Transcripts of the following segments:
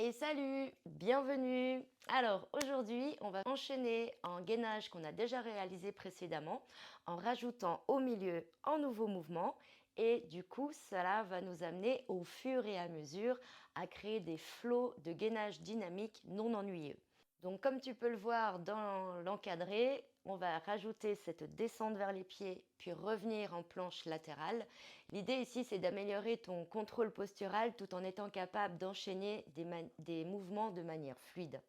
Et salut, bienvenue. Alors aujourd'hui, on va enchaîner un gainage qu'on a déjà réalisé précédemment en rajoutant au milieu un nouveau mouvement et du coup, cela va nous amener au fur et à mesure à créer des flots de gainage dynamique non ennuyeux. Donc comme tu peux le voir dans l'encadré, on va rajouter cette descente vers les pieds puis revenir en planche latérale. L'idée ici, c'est d'améliorer ton contrôle postural tout en étant capable d'enchaîner des mouvements de manière fluide.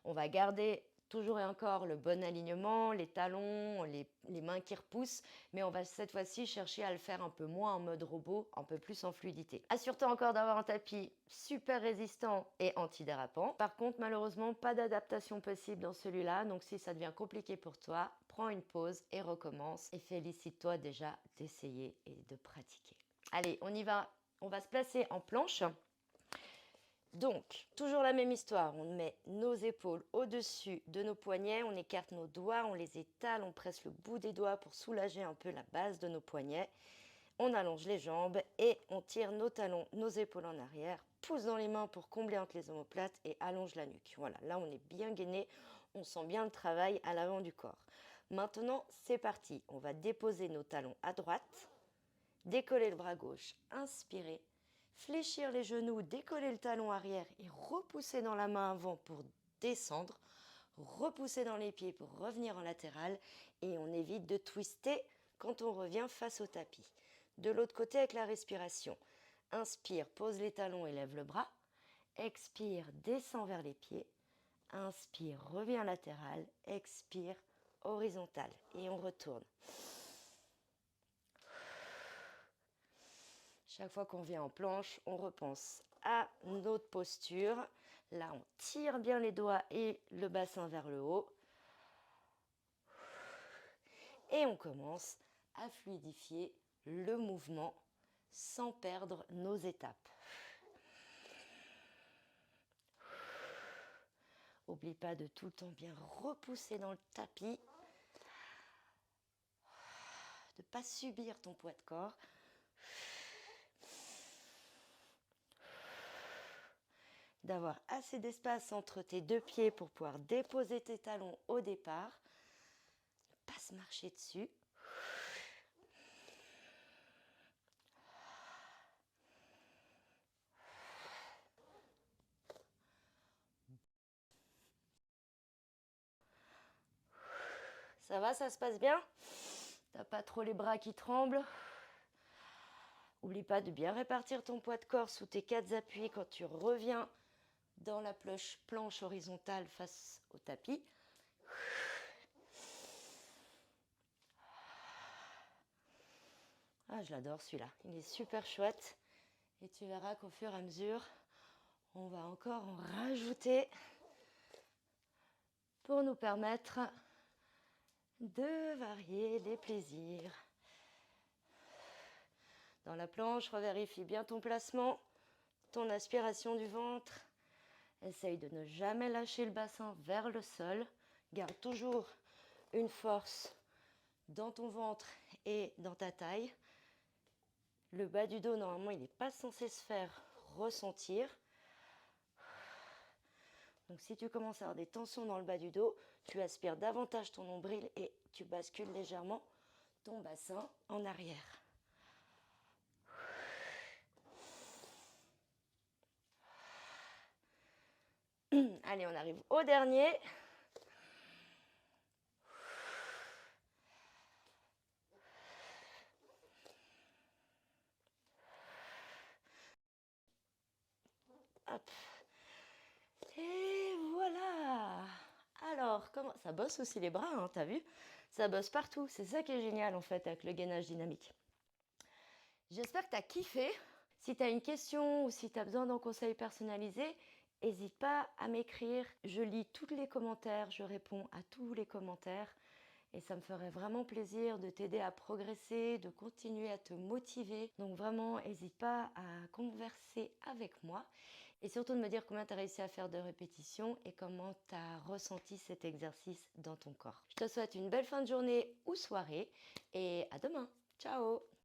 On va garder toujours et encore le bon alignement, les talons, les mains qui repoussent, mais on va cette fois-ci chercher à le faire un peu moins en mode robot, un peu plus en fluidité. Assure-toi encore d'avoir un tapis super résistant et antidérapant. Par contre, malheureusement, pas d'adaptation possible dans celui-là, donc si ça devient compliqué pour toi, prends une pause et recommence et félicite-toi déjà d'essayer et de pratiquer. Allez, on y va. On va se placer en planche. Donc, toujours la même histoire, on met nos épaules au-dessus de nos poignets, on écarte nos doigts, on les étale, on presse le bout des doigts pour soulager un peu la base de nos poignets. On allonge les jambes et on tire nos talons, nos épaules en arrière, pousse dans les mains pour combler entre les omoplates et allonge la nuque. Voilà, là on est bien gainé, on sent bien le travail à l'avant du corps. Maintenant, c'est parti, on va déposer nos talons à droite, décoller le bras gauche, inspirer. Fléchir les genoux, décoller le talon arrière et repousser dans la main avant pour descendre. Repousser dans les pieds pour revenir en latéral et on évite de twister quand on revient face au tapis. De l'autre côté avec la respiration. Inspire, pose les talons et lève le bras. Expire, descend vers les pieds. Inspire, revient latéral. Expire, horizontal. Et on retourne. Chaque fois qu'on vient en planche, on repense à notre posture. Là, on tire bien les doigts et le bassin vers le haut. Et on commence à fluidifier le mouvement sans perdre nos étapes. N'oublie pas de tout le temps bien repousser dans le tapis, de ne pas subir ton poids de corps. D'avoir assez d'espace entre tes deux pieds pour pouvoir déposer tes talons au départ. Ne pas se marcher dessus. Ça va, ça se passe bien? T'as pas trop les bras qui tremblent? N'oublie pas de bien répartir ton poids de corps sous tes 4 appuis quand tu reviens dans la planche horizontale face au tapis. Ah, je l'adore celui-là, il est super chouette. Et tu verras qu'au fur et à mesure, on va encore en rajouter pour nous permettre de varier les plaisirs. Dans la planche, revérifie bien ton placement, ton aspiration du ventre. Essaye de ne jamais lâcher le bassin vers le sol. Garde toujours une force dans ton ventre et dans ta taille. Le bas du dos, normalement, il n'est pas censé se faire ressentir. Donc si tu commences à avoir des tensions dans le bas du dos, tu aspires davantage ton nombril et tu bascules légèrement ton bassin en arrière. Allez, on arrive au dernier. Hop. Et voilà. Alors, comment ça bosse aussi les bras, hein, t'as vu? Ça bosse partout. C'est ça qui est génial en fait avec le gainage dynamique. J'espère que tu as kiffé. Si tu as une question ou si tu as besoin d'un conseil personnalisé, n'hésite pas à m'écrire. Je lis tous les commentaires, je réponds à tous les commentaires. Et ça me ferait vraiment plaisir de t'aider à progresser, de continuer à te motiver. Donc vraiment, n'hésite pas à converser avec moi. Et surtout de me dire combien tu as réussi à faire de répétitions et comment tu as ressenti cet exercice dans ton corps. Je te souhaite une belle fin de journée ou soirée et à demain. Ciao!